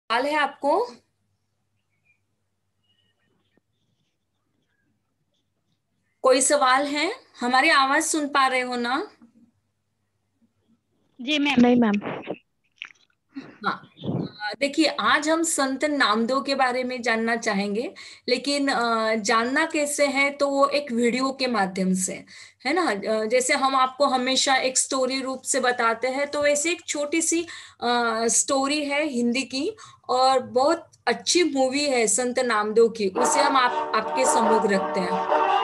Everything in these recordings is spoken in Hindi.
सवाल है आपको? कोई सवाल है? हमारी आवाज सुन पा रहे हो ना? जी मैम। नहीं मैम। हाँ। देखिए, आज हम संत नामदेव के बारे में जानना चाहेंगे। लेकिन जानना कैसे है, तो वो एक वीडियो के माध्यम से, है ना। जैसे हम आपको हमेशा एक स्टोरी रूप से बताते हैं, तो वैसे एक छोटी सी स्टोरी है हिंदी की। और बहुत अच्छी मूवी है संत नामदेव की, उसे हम आपके सम्मुख रखते हैं।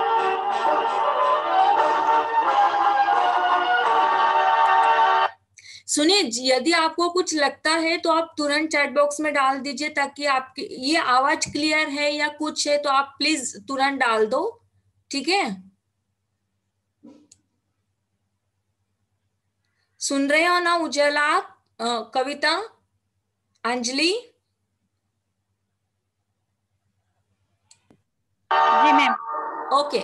सुनिए यदि आपको कुछ लगता है तो आप तुरंत चैट बॉक्स में डाल दीजिए, ताकि आपकी ये आवाज क्लियर है या कुछ है तो आप प्लीज तुरंत डाल दो। ठीक है? सुन रहे हो ना उजाला आप? कविता, अंजलि? जी मैम। ओके।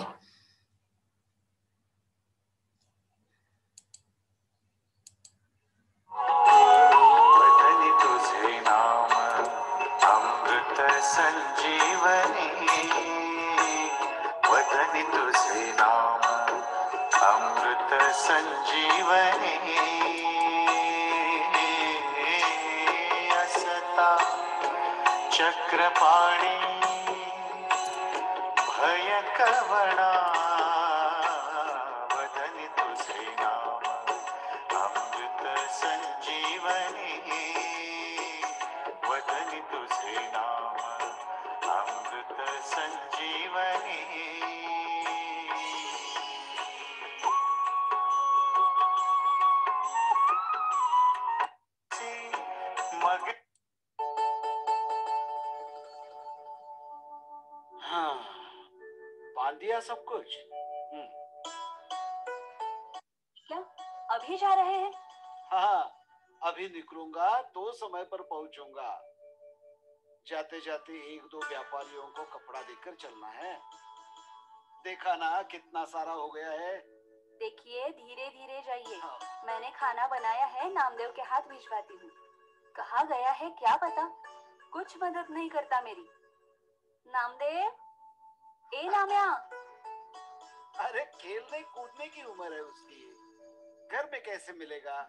वतनी तुझे नाम अमृत संजीवनी, वतनी तुझे नाम अमृत संजीवनी, असता चक्रपाणी भय कवणा, वतनी तुझे नाम अमृत संजीवनी, वतनी तुझे नाम अमृत संजीवनी। मग हाँ, बांध दिया सब कुछ। क्या अभी जा रहे हैं? हाँ, अभी निकलूंगा तो समय पर पहुंचूंगा। जाते जाते एक दो व्यापारियों को कपड़ा देकर चलना है। देखा ना कितना सारा हो गया है। देखिए, धीरे धीरे जाइए। हाँ। मैंने खाना बनाया है, नामदेव के हाथ भिजवाती हूँ। कहाँ गया है क्या पता, कुछ मदद नहीं करता मेरी। नामदेव, ए नाम्या। अरे खेलने कूदने की उम्र है उसकी, घर में कैसे मिलेगा?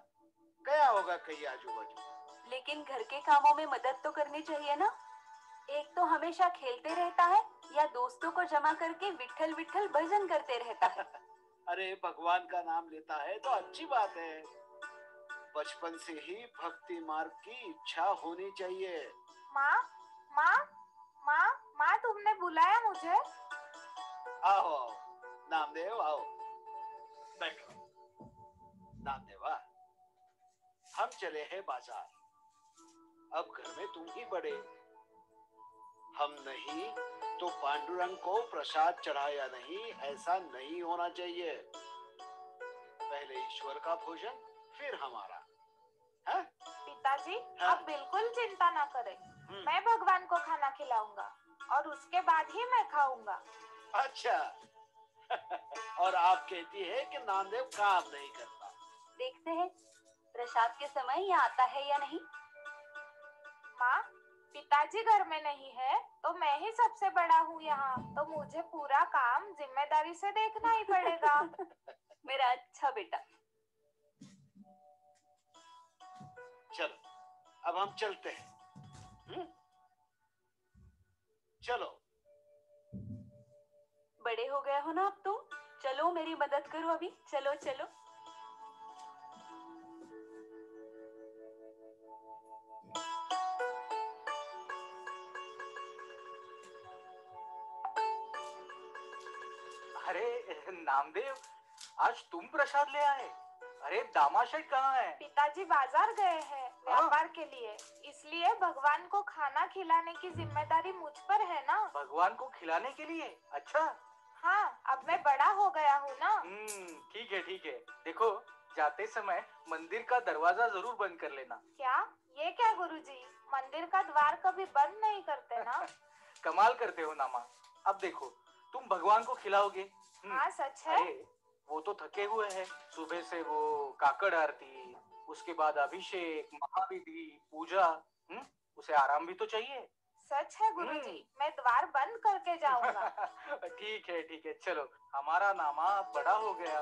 गया होगा कहीं आजू बाजू। लेकिन घर के कामों में मदद तो करनी चाहिए ना। एक तो हमेशा खेलते रहता है, या दोस्तों को जमा करके विठल विठल भजन करते रहता है। अरे भगवान का नाम लेता है तो अच्छी बात है। बचपन से ही भक्ति मार्ग की इच्छा होनी चाहिए। माँ, माँ, माँ, माँ, तुमने बुलाया मुझे? आओ आओ, नामदेव आओ, बैठो। नामदेवा, हम चले हैं बाजार। अब घर में तुम ही बड़े, हम नहीं तो पांडुरंग को प्रसाद चढ़ाया नहीं, ऐसा नहीं होना चाहिए। पहले ईश्वर का भोजन, फिर हमारा। है? पिताजी, हाँ। आप बिल्कुल चिंता ना करें। मैं भगवान को खाना खिलाऊंगा और उसके बाद ही मैं खाऊंगा। अच्छा। और आप कहती है कि नामदेव काम नहीं करता। देखते हैं प्रसाद के समय ये आता है या नहीं। माँ, पिताजी घर में नहीं है तो मैं ही सबसे बड़ा हूँ यहाँ, तो मुझे पूरा काम जिम्मेदारी से देखना ही पड़ेगा। मेरा अच्छा बेटा। चलो, अब हम चलते हैं। चलो। बड़े हो गए हो ना अब तुम, चलो मेरी मदद करो अभी, चलो चलो। अरे नामदेव, आज तुम प्रसाद ले आए? अरे दामाशेठ कहाँ है? पिताजी बाजार गए हैं व्यापार के लिए, इसलिए भगवान को खाना खिलाने की जिम्मेदारी मुझ पर है ना। भगवान को खिलाने के लिए? अच्छा। हाँ, अब मैं बड़ा हो गया हूँ ना। ठीक है ठीक है। देखो, जाते समय मंदिर का दरवाजा जरूर बंद कर लेना। क्या? ये क्या गुरुजी, मंदिर का द्वार कभी बंद नहीं करते ना। कमाल करते हो नामा। अब देखो, तुम भगवान को खिलाओगे। हाँ सच है। अरे वो तो थके हुए हैं, सुबह से वो काकड़ आरती, उसके बाद अभिषेक, महाविधि, पूजा। उसे आराम भी तो चाहिए। सच है गुरुजी, मैं द्वार बंद करके जाऊंगा। ठीक है, चलो, हमारा नामा अब बड़ा हो गया।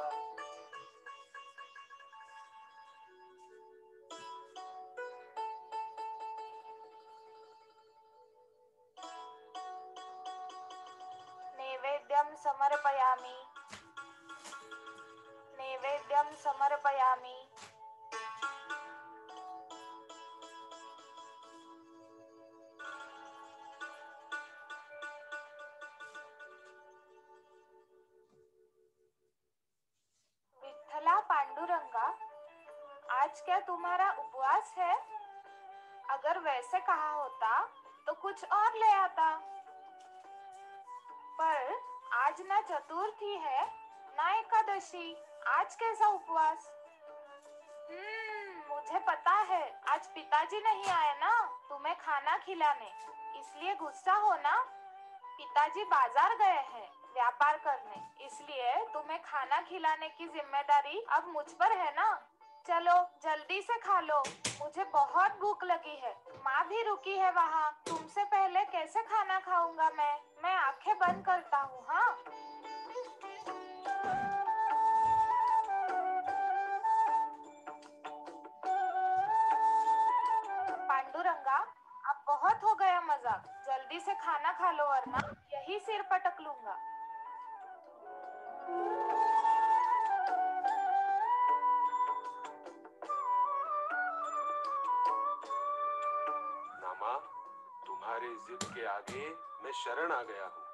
नैवेद्यं समर्पयामि, नैवेद्यं समर्पयामि। विठ्ठला पांडुरंगा, आज क्या तुम्हारा उपवास है? अगर वैसे कहा होता तो कुछ और ले आता, पर आज ना चतुर्थी है ना एकादशी, आज कैसा उपवास? मुझे पता है, आज पिताजी नहीं आए ना तुम्हें खाना खिलाने, इसलिए गुस्सा हो ना। पिताजी बाजार गए हैं व्यापार करने, इसलिए तुम्हें खाना खिलाने की जिम्मेदारी अब मुझ पर है ना। चलो जल्दी से खा लो, मुझे बहुत भूख लगी है। माँ भी रुकी है वहाँ, तुमसे पहले कैसे खाना खाऊंगा मैं आंखें बंद करता हूँ। हाँ, पांडुरंगा, अब बहुत हो गया मजाक, जल्दी से खाना खा लो वरना यही सिर पटक लूंगा। नामा, तुम्हारे जिद के आगे मैं शरण आ गया हूँ।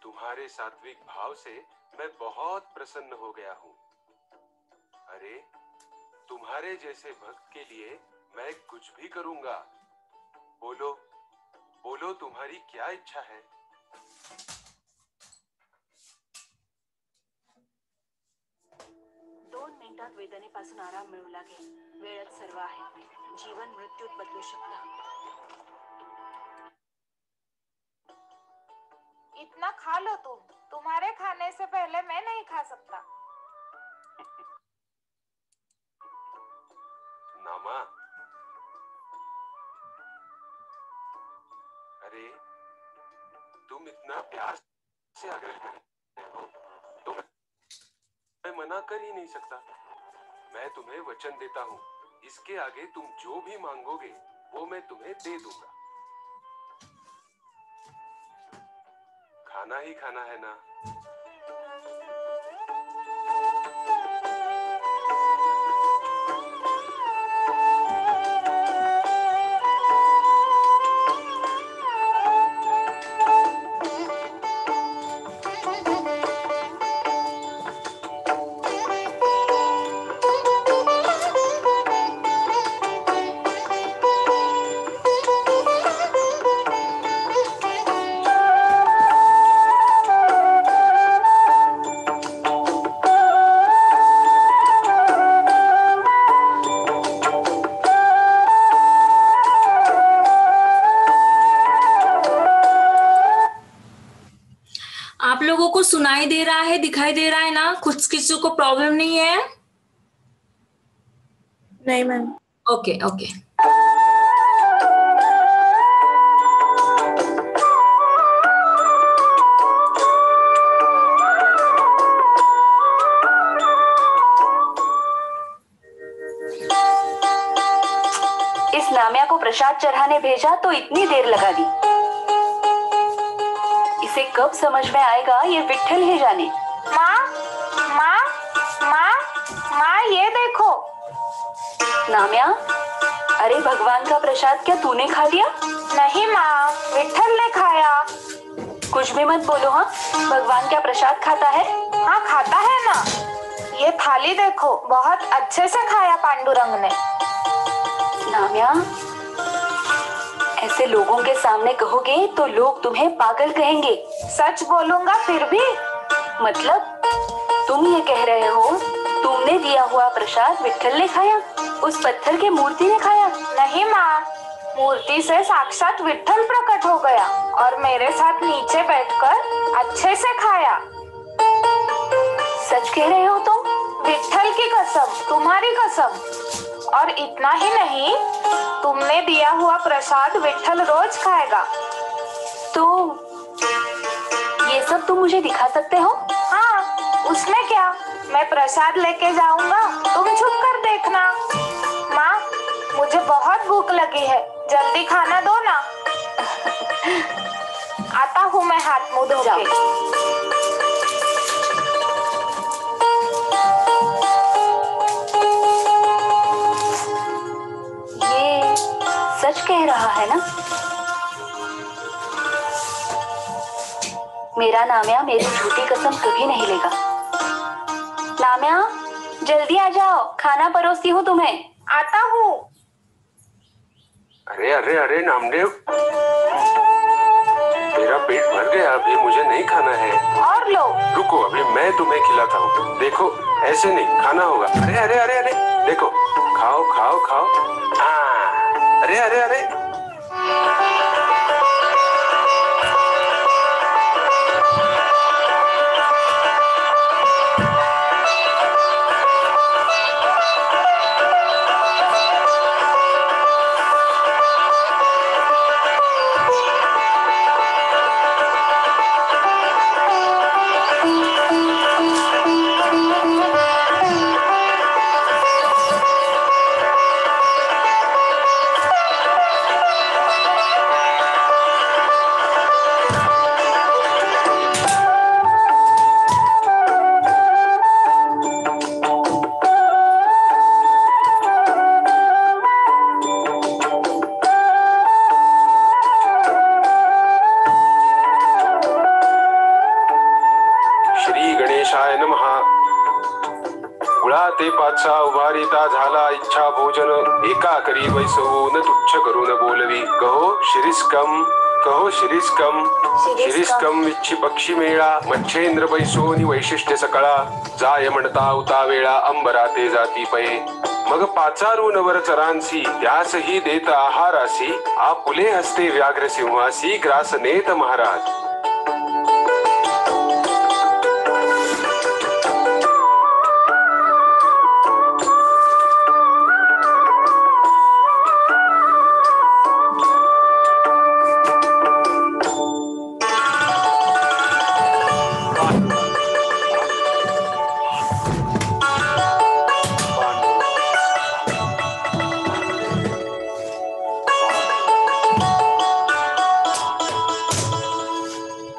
तुम्हारे सात्विक भाव से मैं बहुत प्रसन्न हो गया हूँ। अरे, तुम्हारे जैसे भक्त के लिए मैं कुछ भी करूंगा। बोलो, बोलो, तुम्हारी क्या इच्छा है? 2 मिनिटात वेदनेपासून आराम मिळू लागेल. वेळच सर्व आहे. जीवन मृत्यूत बदलू शकतं. इतना खा लो तुम, तुम्हारे खाने से पहले मैं नहीं खा सकता। नामा, अरे, तुम इतना प्यार से आग्रह कर रहे हो तो मैं मना कर ही नहीं सकता। मैं तुम्हें वचन देता हूँ, इसके आगे तुम जो भी मांगोगे वो मैं तुम्हें दे दूंगा। खाना ही खाना है ना? आप लोगों को सुनाई दे रहा है, दिखाई दे रहा है ना? कुछ किसी को प्रॉब्लम नहीं है? नहीं मैम। Okay okay. इस नाम्या को प्रसाद चढ़ाने भेजा तो इतनी देर लगा दी। इसे कब समझ में आएगा ये विट्ठल ही जाने। माँ, माँ, माँ, माँ, ये देखो। नाम्या, अरे भगवान का प्रसाद क्या तूने खा लिया? नहीं माँ, विट्ठल ने खाया। कुछ भी मत बोलो। हाँ, भगवान क्या प्रसाद खाता है? हाँ, खाता है ना। ये थाली देखो, बहुत अच्छे से खाया पांडुरंग ने। नाम्या, ऐसे लोगों के सामने कहोगे तो लोग तुम्हें पागल कहेंगे। सच बोलूंगा फिर भी। मतलब तुम ये कह रहे हो तुमने दिया हुआ प्रसाद विट्ठल ने खाया, उस पत्थर की मूर्ति ने खाया? नहीं माँ, मूर्ति से साक्षात विट्ठल प्रकट हो गया और मेरे साथ नीचे बैठकर अच्छे से खाया। सच कह रहे हो तुम? विट्ठल की कसम, तुम्हारी कसम। और इतना ही नहीं, तुमने दिया हुआ प्रसाद विट्ठल रोज खाएगा। तो ये सब तुम मुझे दिखा सकते हो? हाँ, उसमें क्या, मैं प्रसाद लेके जाऊंगा, तुम छुप कर देखना। माँ, मुझे बहुत भूख लगी है, जल्दी खाना दो ना। आता हूँ मैं हाथ मुंह धो के। ये सच कह रहा है ना? मेरा नाम्या मेरी झूठी कसम कभी नहीं लेगा। नाम्या, जल्दी आ जाओ, खाना परोसती हूँ तुम्हें। आता हूँ। अरे अरे अरे नामदेव, मेरा पेट भर गया, अभी मुझे नहीं खाना है। और लो। रुको, अभी मैं तुम्हें खिलाता हूँ। देखो, ऐसे नहीं खाना होगा। अरे अरे अरे अरे, देखो, खाओ खाओ खाओ। अरे अरे अरे, ते पाचा उभारिता झाला इच्छा भोजन एका करी वैसवून तुच्छ करून बोलवी कहो शिरीषकम कहो शिरीषकम विच्छी पक्षी मेळा मच्छेंद्र बैसोनी वैशिष्ट्य सकळा जाय म्हणता उता वेळा अंबरा ते जाती पये मग पाचारून वर चरांसी त्यासही देत आहारासी आपुले हस्ते व्याघ्र सिंहासी ग्रास नेत महाराज।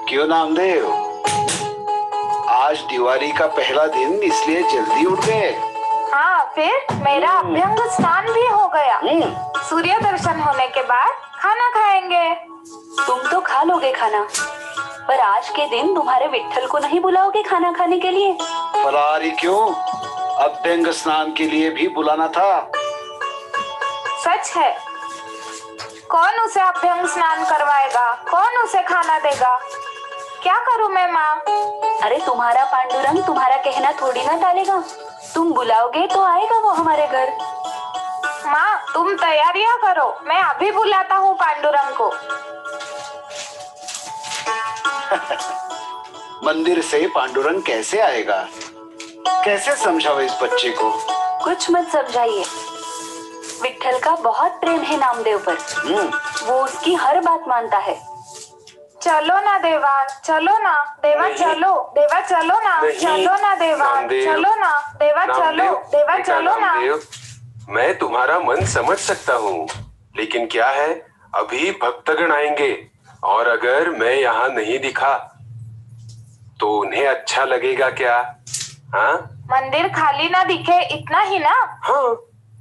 क्यों नामदेव, आज दिवाली का पहला दिन इसलिए जल्दी उठ गए? हाँ, फिर मेरा अभ्यंग स्नान भी हो गया। सूर्य दर्शन होने के बाद खाना खाएंगे। तुम तो खा लोगे खाना, पर आज के दिन तुम्हारे विट्ठल को नहीं बुलाओगे खाना खाने के लिए? फलाहारी क्यों, अभ्यंग स्नान के लिए भी बुलाना था। सच है, कौन उसे अभ्यंग स्नान करवाएगा, कौन उसे खाना देगा? क्या करूं मैं माँ? अरे तुम्हारा पांडुरंग तुम्हारा कहना थोड़ी ना टालेगा, तुम बुलाओगे तो आएगा वो हमारे घर। माँ, तुम तैयारियां करो, मैं अभी बुलाता हूँ पांडुरंग को। मंदिर से पांडुरंग कैसे आएगा? कैसे समझाओ इस बच्चे को? कुछ मत समझाइए, विट्ठल का बहुत प्रेम है नामदेव पर। वो उसकी हर बात मानता है। चलो ना देवा, चलो ना देवा, चलो देवा, चलो ना, चलो ना देवा, चलो ना देवा, चलो देवा, चलो ना। मैं तुम्हारा मन समझ सकता हूँ, लेकिन क्या है, अभी भक्तगण आएंगे और अगर मैं यहाँ नहीं दिखा तो उन्हें अच्छा लगेगा क्या? हाँ, मंदिर खाली ना दिखे इतना ही ना। हाँ,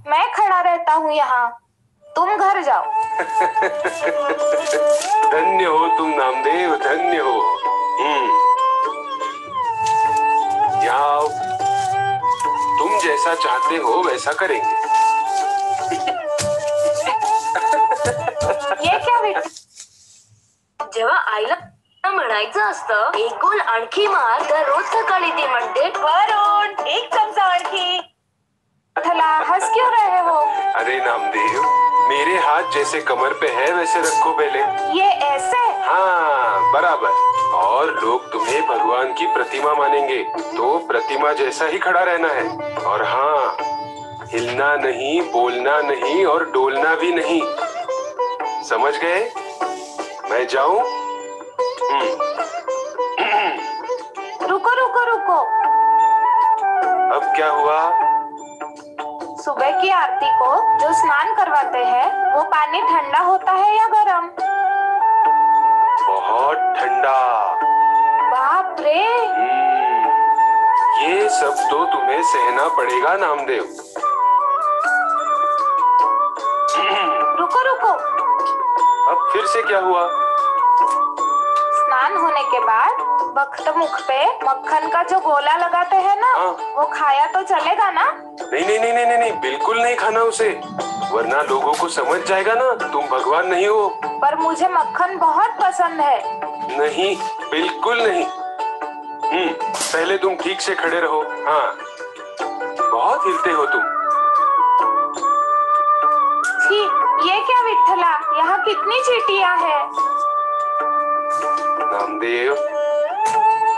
मैं खड़ा रहता हूँ यहाँ, तुम घर जाओ। धन्य हो तुम नामदेव, धन्य हो। यहाँ आओ, तुम जैसा चाहते हो वैसा करेंगे। ये क्या बेटा? जेव्हा आईला म्हणायचं असतं एक गोल आणखी मार, तर रोज सकाळी ती म्हणते वरुण एक चमचा आणखी। थला हंस क्यों रहे हो? अरे नामदेव, मेरे हाथ जैसे कमर पे है वैसे रखो पहले। ये ऐसे? हाँ, बराबर। और लोग तुम्हें भगवान की प्रतिमा मानेंगे तो प्रतिमा जैसा ही खड़ा रहना है। और हाँ, हिलना नहीं, बोलना नहीं और डोलना भी नहीं। समझ गए? मैं जाऊं? रुको रुको रुको। अब क्या हुआ? सुबह की आरती को जो स्नान करवाते हैं वो पानी ठंडा होता है या गर्म? बहुत ठंडा। बाप रे। ये सब तो तुम्हें सहना पड़ेगा नामदेव। रुको रुको। अब फिर से क्या हुआ? स्नान होने के बाद भक्त मुख पे मक्खन का जो गोला लगाते हैं ना, हाँ। वो खाया तो चलेगा ना? नहीं नहीं नहीं नहीं नहीं, बिल्कुल नहीं खाना उसे, वरना लोगों को समझ जाएगा ना तुम भगवान नहीं हो। पर मुझे मक्खन बहुत पसंद है। नहीं, बिल्कुल नहीं। पहले तुम ठीक से खड़े रहो। हाँ, बहुत हिलते हो तुम। छी, ये क्या विठ्ठला, यहाँ कितनी चींटियां हैं? नामदेव,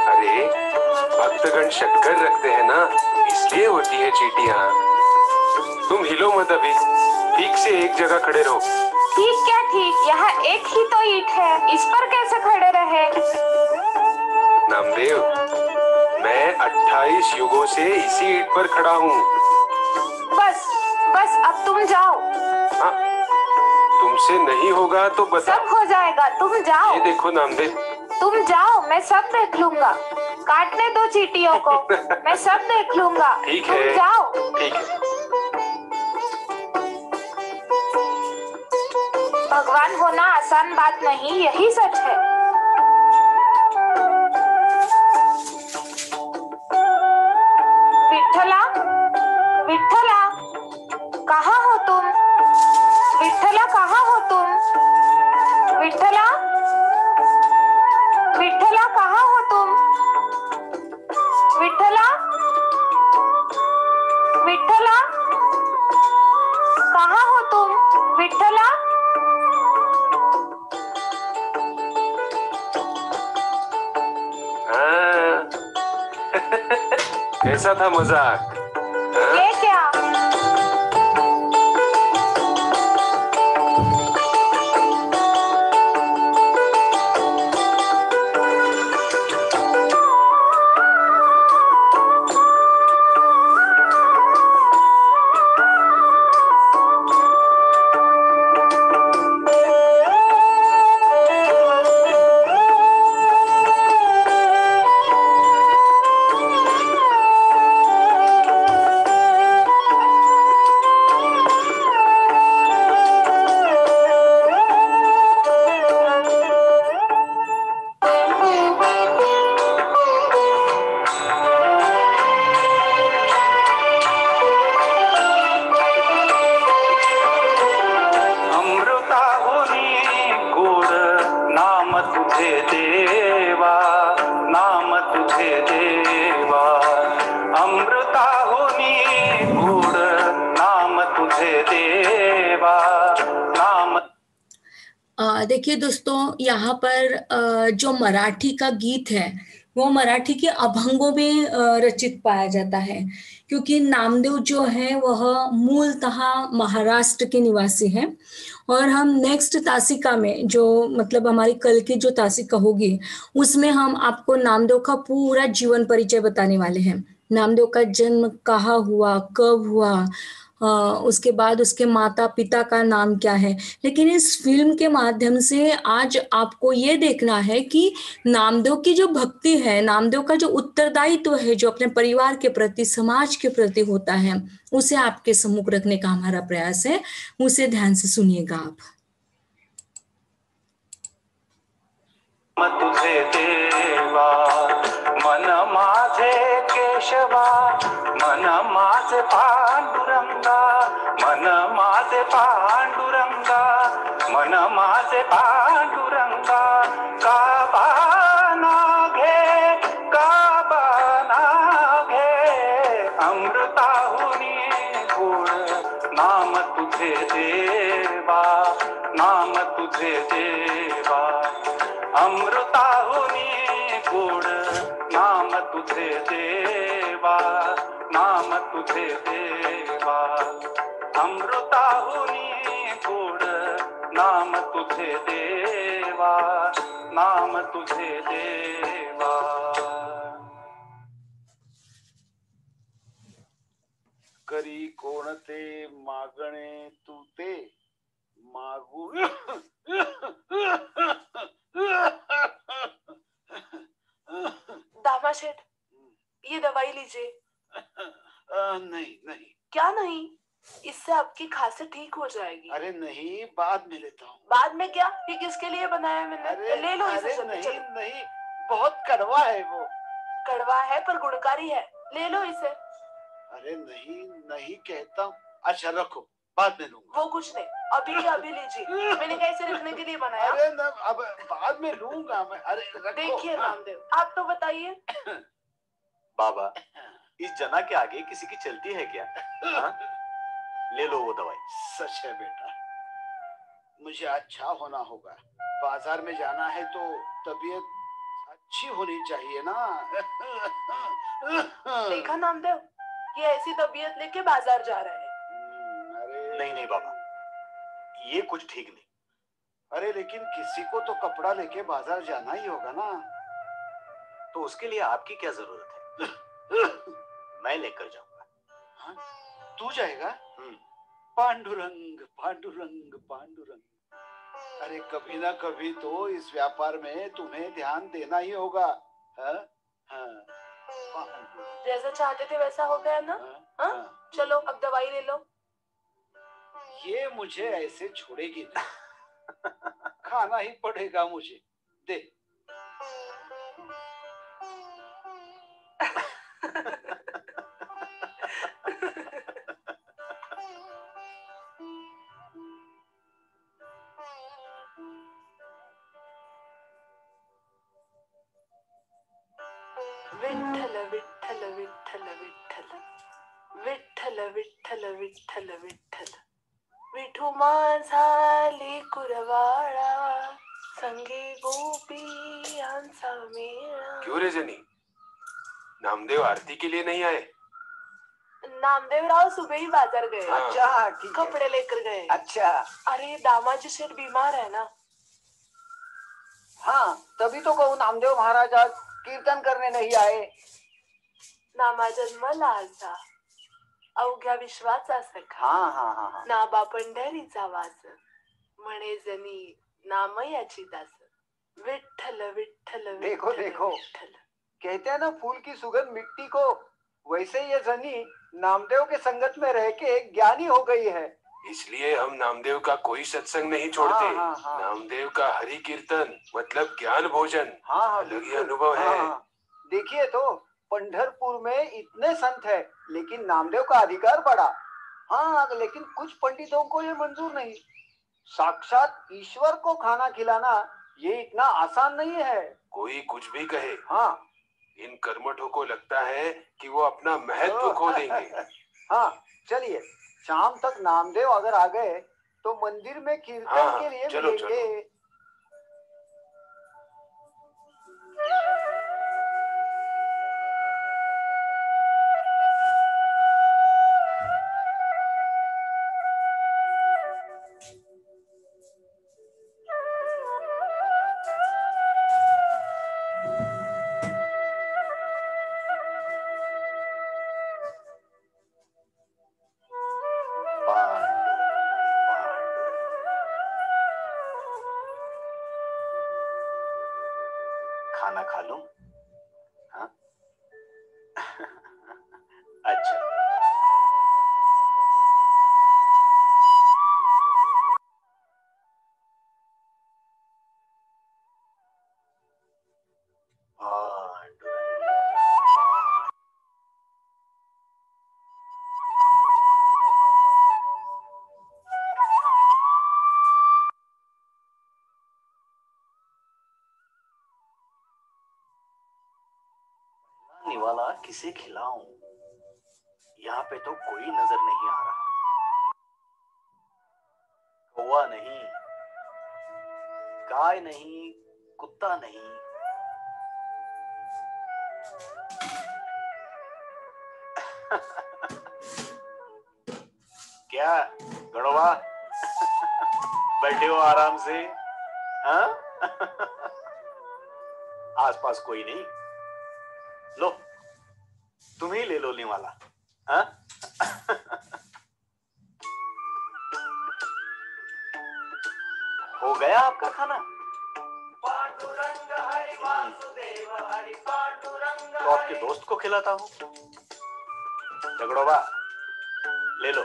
अरे भक्तगण शक्कर रखते हैं ना, इसलिए होती है चींटियां। तुम हिलो मत अभी, ठीक से एक जगह खड़े रहो। ठीक क्या ठीक, यहाँ एक ही तो ईंट है, इस पर कैसे खड़े रहे? नामदेव, मैं 28 युगों से इसी ईंट पर खड़ा हूँ। बस बस, अब तुम जाओ। हाँ, तुमसे नहीं होगा तो बता। सब हो जाएगा, तुम जाओ। ये देखो नामदेव। तुम जाओ, मैं सब देख लूंगा। काटने दो चींटियों को, मैं सब देख लूंगा। ठीक तुम है, जाओ। ठीक है। भगवान होना आसान बात नहीं, यही सच है। विठ्ठला, विठ्ठला, कहाँ हो तुम? विठ्ठला, कहाँ हो तुम? विठ्ठला, विठ्ठला, कहाँ हो तुम? विठ्ठला, विठ्ठला, कहाँ हो तुम? विठ्ठला। हाँ। कैसा था मजाक? हाँ? ये क्या? देखिए दोस्तों, यहाँ पर जो मराठी का गीत है वो मराठी के अभंगों में रचित पाया जाता है, क्योंकि नामदेव जो है वह मूलतः महाराष्ट्र के निवासी हैं। और हम नेक्स्ट तासिका में, जो मतलब हमारी कल की जो तासिका होगी, उसमें हम आपको नामदेव का पूरा जीवन परिचय बताने वाले हैं। नामदेव का जन्म कहाँ हुआ, कब हुआ, उसके बाद उसके माता पिता का नाम क्या है। लेकिन इस फिल्म के माध्यम से आज आपको ये देखना है कि नामदेव की जो भक्ति है, नामदेव का जो उत्तरदायित्व है, जो अपने परिवार के प्रति, समाज के प्रति होता है, उसे आपके सम्मुख रखने का हमारा प्रयास है। उसे ध्यान से सुनिएगा आप। तुझे देवा मन माझे केशवा, मन माझे पांडुरंगा, मन माझे पांडुरंगा, मन माझे पांडुरंगा, काबाना घे, काबाना घे, अमृताहुनी गुण नाम तुझे देवा, नाम तुझे देवा, अमृताहुनी गुण नाम तुझे देवा, नाम तुझे देवा, अमृताहुनी गोड नाम तुझे देवा, नाम तुझे देवा. करी कोणते मागणे तू ते मागू. दामा शेठ, ये दवाई लीजिए. नहीं नहीं. क्या नहीं? इससे आपकी खांसी ठीक हो जाएगी. अरे नहीं, बाद में लेता हूँ. बाद में क्या? ये किसके लिए बनाया है मैंने? अरे ले लो इसे. अरे जल्दी नहीं चलो. नहीं, बहुत कड़वा है वो. कड़वा है पर गुणकारी है. ले लो इसे. अरे नहीं नहीं कहता हूँ. अच्छा रखो, बाद में लूंगा. वो कुछ नहीं, अभी के अभी लीजिए. मैंने क्या इसे रखने के लिए बनाया? अरे न, अब बाद में लूंगा मैं. अरे रखो. देखिए नामदेव, आप तो बताइए. बाबा, इस जना के आगे किसी की चलती है क्या? हाँ? ले लो वो दवाई. सच है बेटा, मुझे अच्छा होना होगा. बाजार में जाना है तो तबीयत अच्छी होनी चाहिए ना. देखा नामदेव, ये ऐसी तबीयत लेके बाजार जा रहे हैं. अरे नहीं नहीं बाबा, ये कुछ ठीक नहीं. अरे लेकिन किसी को तो कपड़ा लेके बाजार जाना ही होगा ना. तो उसके लिए आपकी क्या जरूरत है? मैं लेकर जाऊंगा. हाँ? तू जाएगा? पांडुरंग पांडुरंग पांडुरंग. अरे कभी ना कभी तो इस व्यापार में तुम्हें ध्यान देना ही होगा. हाँ? हाँ. जैसा चाहते थे वैसा हो गया ना. हाँ? चलो अब दवाई ले लो. ये मुझे ऐसे छोड़ेगी नहीं. खाना ही पड़ेगा मुझे. दे. विठ्ठल विठ्ठल विठ्ठल विठ्ठल, विठ्ठल विठ्ठल विठ्ठल विठ्ठल, विठू माझा लेकुरवाळा, संगे गोपी यांचा मेळा. क्यों रे जनी, नामदेव आरती के लिए नहीं आए? नामदेवराव सुबह ही बाजार गए. हाँ. अच्छा ठीक है. कपड़े लेकर गए. अच्छा. अरे दामाजी शेठ बीमार है ना. हाँ, तभी तो कहूँ नामदेव महाराज आज कीर्तन करने नहीं आए. नामा जन्म लालचा, अवघ्या विश्वाचा सखा, हाँ हाँ हाँ हाँ. नाबा पंढरीचा वास, म्हणे जनी नाम याची दास. विठ्ठल विठ्ठल देखो, विठ्ठल देखो. विठ्ठल. कहते हैं ना फूल की सुगंध मिट्टी को, वैसे ये जनी नामदेव के संगत में रह के ज्ञानी हो गई है. इसलिए हम नामदेव का कोई सत्संग नहीं छोड़ते. हाँ, हाँ, हाँ. नामदेव का हरि कीर्तन मतलब ज्ञान भोजन. हाँ हाँ, अलग ही बिल्कुल. अनुभव है. हाँ, हाँ. देखिए तो पंढरपुर में इतने संत है, लेकिन नामदेव का अधिकार बढ़ा. हाँ, लेकिन कुछ पंडितों को ये मंजूर नहीं. साक्षात ईश्वर को खाना खिलाना ये इतना आसान नहीं है. कोई कुछ भी कहे, हाँ. इन कर्मठों को लगता है कि वो अपना महत्व खो देंगे. हाँ, चलिए शाम तक नामदेव अगर आ गए तो मंदिर में कीर्तन हाँ, के लिए चलो, मिलेंगे. खाना खा लूं? हाँ? अच्छा. निवाला किसे खिलाऊं? यहाँ पे तो कोई नजर नहीं आ रहा. कौवा नहीं, गाय नहीं, कुत्ता नहीं. क्या गड़ोबा, बैठे हो आराम से? हाँ? आसपास कोई नहीं, लो तुम ही ले लो निवाला। हाँ? हो गया आपका खाना? तो आपके दोस्त को खिलाता हूँ। झगड़ोबा ले लो,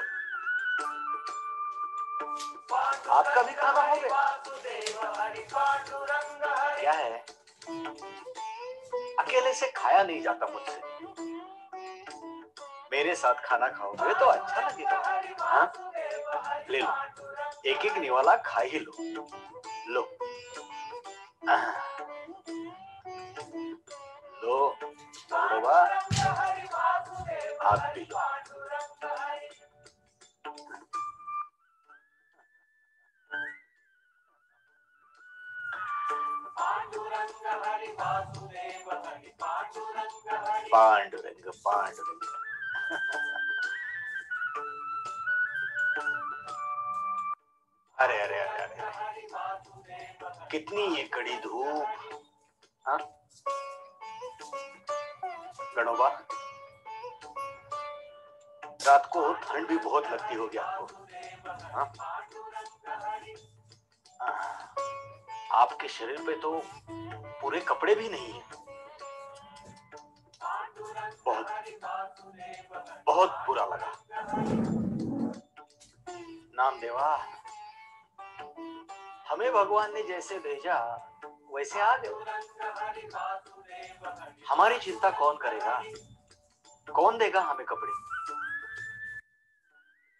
आपका भी खाना हो गया। क्या है, अकेले से खाया नहीं जाता मुझसे, मेरे साथ खाना खाओगे तो अच्छा लगेगा। हाँ? ले लो, एक एक निवाला खा ही लो। लो लो झगड़ोबा, आप भी लो। पांडुरंग पांडुरंग। अरे अरे अरे अरे, कितनी ये कड़ी धूप। हाँ गणोबा, रात को ठंड भी बहुत लगती होगी आपको। हाँ? आपके शरीर पे तो पूरे कपड़े भी नहीं है। बहुत बहुत बुरा लगा। नामदेवा, हमें भगवान ने जैसे भेजा वैसे आ गए। हमारी चिंता कौन करेगा? कौन देगा हमें कपड़े?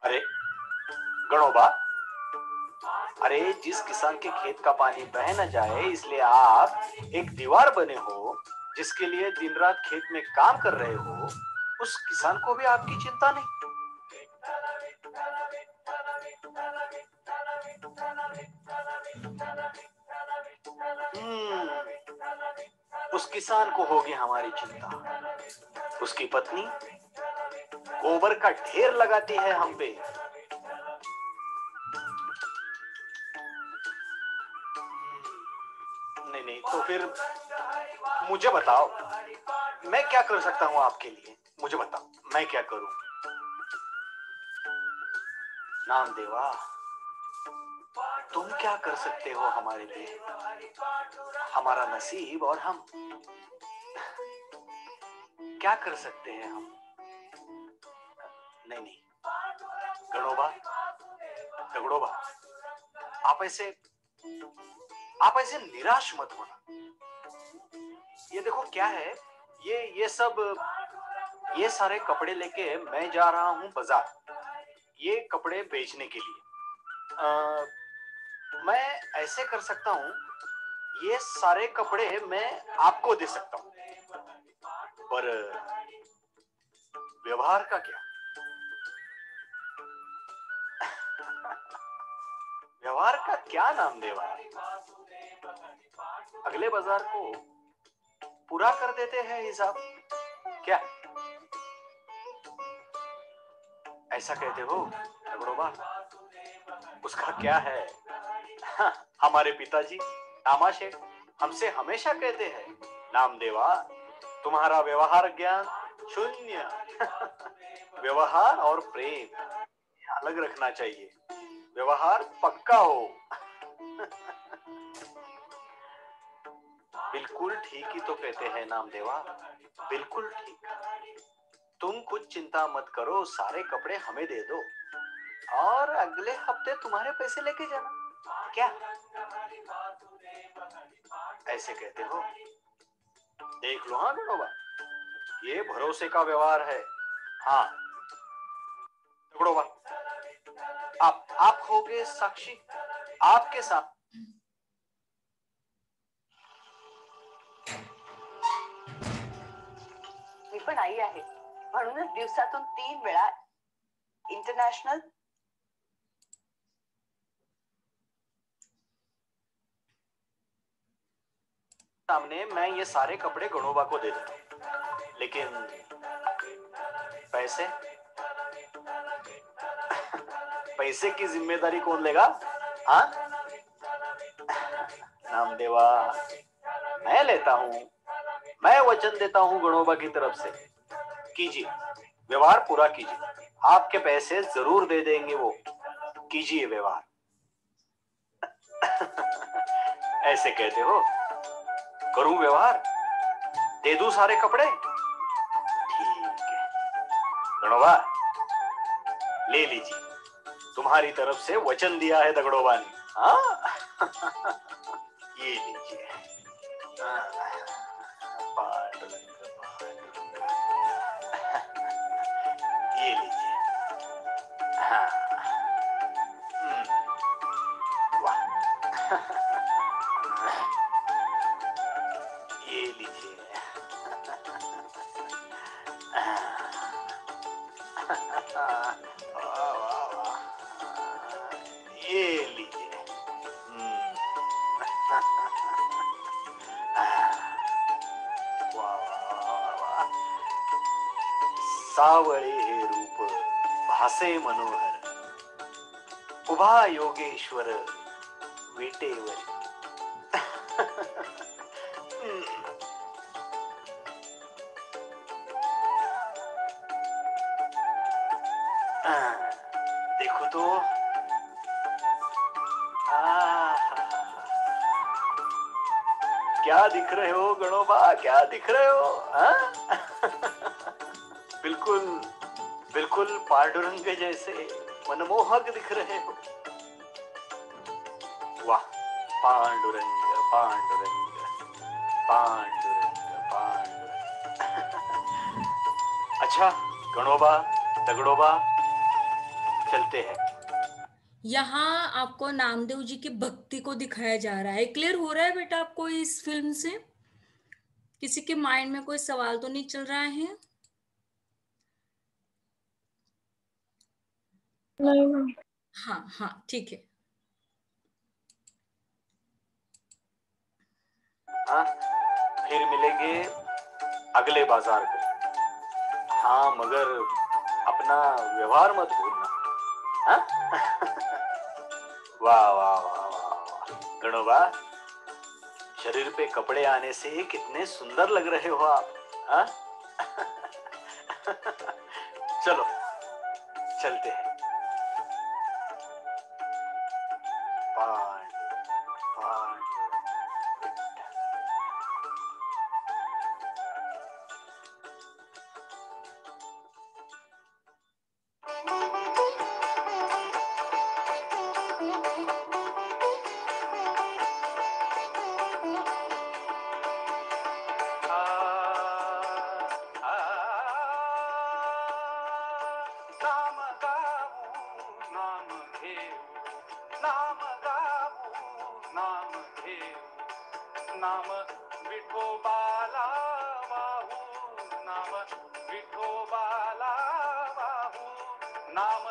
अरे गणोबा, अरे जिस किसान के खेत का पानी बह न जाए इसलिए आप एक दीवार बने हो, जिसके लिए दिन रात खेत में काम कर रहे हो, उस किसान को भी आपकी चिंता नहीं। उस किसान को होगी हमारी चिंता। उसकी पत्नी गोबर का ढेर लगाती है हम पे। नहीं नहीं, तो फिर मुझे बताओ, मैं क्या कर सकता हूं आपके लिए? मुझे बताओ, मैं क्या करूं? नामदेवा, तुम क्या कर सकते हो हमारे लिए? हमारा नसीब और हम क्या कर सकते हैं हम? नहीं नहीं गणोबा, झगड़ोबा, आप ऐसे निराश मत होना। ये देखो क्या है, ये सारे कपड़े लेके मैं जा रहा हूँ बाजार, ये कपड़े बेचने के लिए। मैं ऐसे कर सकता हूँ, ये सारे कपड़े मैं आपको दे सकता हूँ, पर व्यवहार का क्या? व्यवहार का क्या नामदेवा? अगले बाजार को पूरा कर देते हैं हिसाब, क्या ऐसा कहते हो झगड़ोबा? उसका क्या है? हमारे पिताजी रामा शेठ हमसे हमेशा कहते हैं, नामदेवा तुम्हारा व्यवहार ज्ञान शून्य। व्यवहार और प्रेम अलग रखना चाहिए, व्यवहार पक्का हो। बिल्कुल ठीक ही तो कहते हैं नामदेवा, बिल्कुल ठीक। तुम कुछ चिंता मत करो, सारे कपड़े हमें दे दो और अगले हफ्ते तुम्हारे पैसे लेके जाना, क्या ऐसे कहते हो? देख लो। हाँ गणोबा, ये भरोसे का व्यवहार है। हाँ गणोबा, आप होगे साक्षी, आपके साथ मी पण आई आहे, म्हणूनच दिवसातून 3 वेळा इंटरनॅशनल सामने मैं ये सारे कपड़े गणोबा को दे दूं, लेकिन पैसे पैसे की जिम्मेदारी कौन लेगा? हाँ नामदेवा, मैं लेता हूँ, मैं वचन देता हूँ गणोबा की तरफ से। कीजिए, व्यवहार पूरा कीजिए, आपके पैसे जरूर दे देंगे वो। कीजिए व्यवहार। ऐसे कहते हो? करूं व्यवहार? दे दूं सारे कपड़े? ठीक है गणोबा, ले लीजिए, तुम्हारी तरफ से वचन दिया है दगड़ोबा ने। हाँ ये लीजिए। ये लीजिए। हाँ वाह ये लीजिए। वाह वाह वाह, ये लीजिए। वाह वाह वाह, सावळे हे रूप भासे मनोहर, उभा योगेश्वर विटेवर। देखो तो, क्या दिख रहे हो गणोबा, क्या दिख रहे हो? बिल्कुल बिल्कुल पांडुरंग जैसे मनमोहक दिख रहे हो। वाह, पांडुरंग पांडुरंग पांडुरंग पांडुरंग। अच्छा गणोबा, दगड़ोबा, चलते हैं। यहाँ आपको नामदेव जी की भक्ति को दिखाया जा रहा है। क्लियर हो रहा है बेटा आपको इस फिल्म से? किसी के माइंड में कोई सवाल तो नहीं चल रहा है? नहीं मैम। हाँ हाँ ठीक है। हाँ, फिर मिलेंगे अगले बाजार को। हाँ मगर अपना व्यवहार मत भूलना। हाँ? वाह वाह वाह वाह वाह गणोबा, शरीर पे कपड़े आने से कितने सुंदर लग रहे हो आप। हाँ? चलो चलते हैं। पांडु पांडु विठ्ठल। नाम गाऊ नाम घेऊ, नाम गाऊ नाम घेऊ, नाम विठोबाला वाहू, नाम विठोबाला वाहू, नाम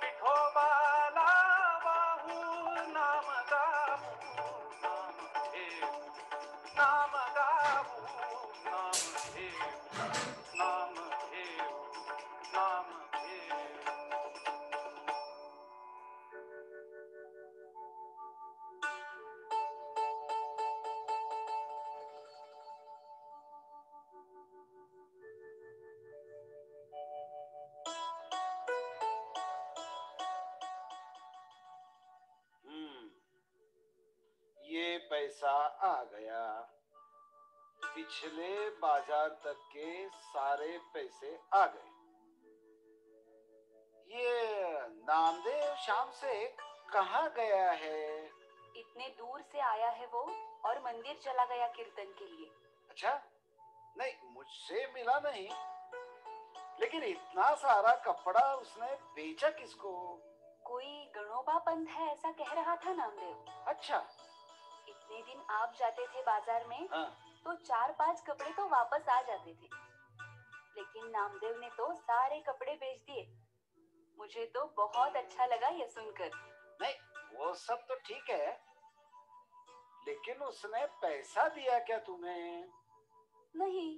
विठोबाला वाहू, नाम गाऊ नाम घेऊ, नाम गाऊ नाम घेऊ, नाम घेऊ नाम घेऊ। ये पैसा आ गया, पिछले बाजार तक के सारे पैसे आ गए। ये नामदेव शाम से कहाँ गया है? इतने दूर से आया है वो और मंदिर चला गया कीर्तन के लिए। अच्छा, नहीं मुझसे मिला नहीं, लेकिन इतना सारा कपड़ा उसने बेचा किसको? कोई गणोबा पंथ है ऐसा कह रहा था नामदेव। अच्छा। इतने दिन आप जाते थे बाजार में, हाँ। तो 4-5 कपड़े तो वापस आ जाते थे, लेकिन नामदेव ने तो सारे कपड़े बेच दिए। मुझे तो बहुत अच्छा लगा ये सुनकर। नहीं वो सब तो ठीक है, लेकिन उसने पैसा दिया क्या तुम्हें? नहीं।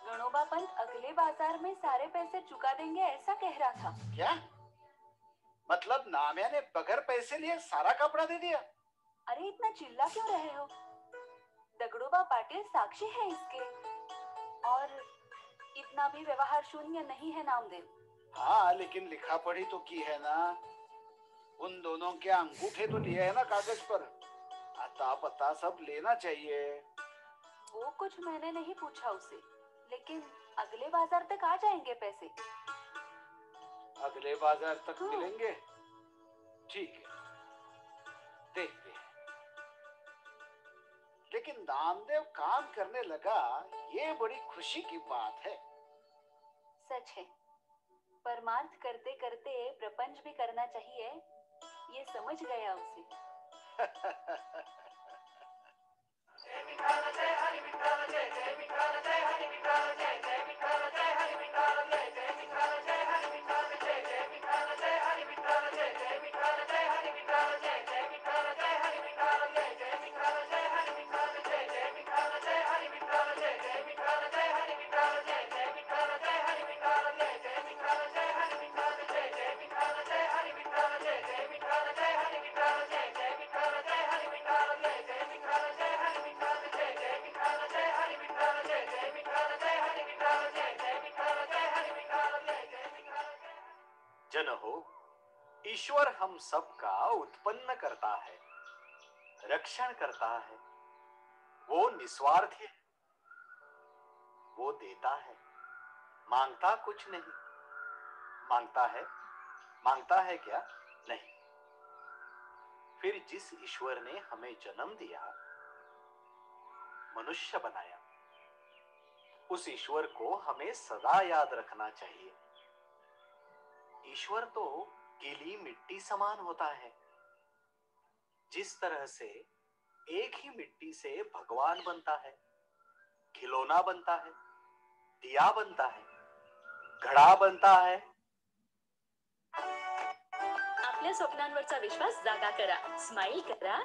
गणोबा पंत अगले बाजार में सारे पैसे चुका देंगे ऐसा कह रहा था। क्या मतलब नाम्या ने बगैर पैसे लिए सारा कपड़ा दे दिया? अरे इतना चिल्ला क्यों रहे हो? दगड़ोबा पाटिल साक्षी है इसके। और इतना भी व्यवहार शून्य नहीं है नामदेव। हाँ लेकिन लिखा पढ़ी तो की है ना। उन दोनों के अंगूठे तो लिए है ना कागज पर। अता पता सब लेना चाहिए। वो कुछ मैंने नहीं पूछा उसे, लेकिन अगले बाजार तक आ जाएंगे पैसे। अगले बाजार तक मिलेंगे? ठीक है, देखते हैं। लेकिन नामदेव काम करने लगा, ये बड़ी खुशी की बात है। सच है, परमार्थ करते करते प्रपंच भी करना चाहिए, ये समझ गया उसे। जन हो, ईश्वर हम सबका उत्पन्न करता है, रक्षण करता है। वो निस्वार्थ है, वो देता है, मांगता कुछ नहीं। मांगता है क्या? नहीं। फिर जिस ईश्वर ने हमें जन्म दिया, मनुष्य बनाया, उस ईश्वर को हमें सदा याद रखना चाहिए। ईश्वर तो गीली मिट्टी समान होता है। जिस तरह से एक ही मिट्टी से भगवान बनता है, खिलौना बनता है, दिया बनता है, घड़ा बनता है। आपल्या स्वप्नांवरचा विश्वास जागा करा, स्माइल करा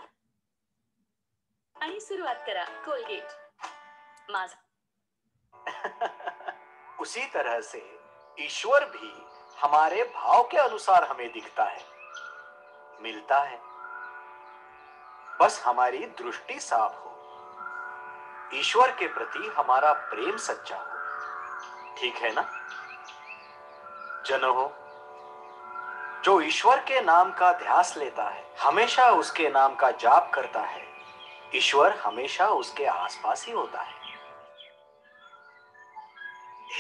आणि सुरुवात करा कोलगेट माझा। उसी तरह से ईश्वर भी हमारे भाव के अनुसार हमें दिखता है, मिलता है। बस हमारी दृष्टि साफ हो, ईश्वर के प्रति हमारा प्रेम सच्चा हो। ठीक है ना? जन हो, जो ईश्वर के नाम का ध्यास लेता है, हमेशा उसके नाम का जाप करता है, ईश्वर हमेशा उसके आसपास ही होता है।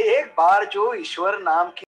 एक बार जो ईश्वर नाम की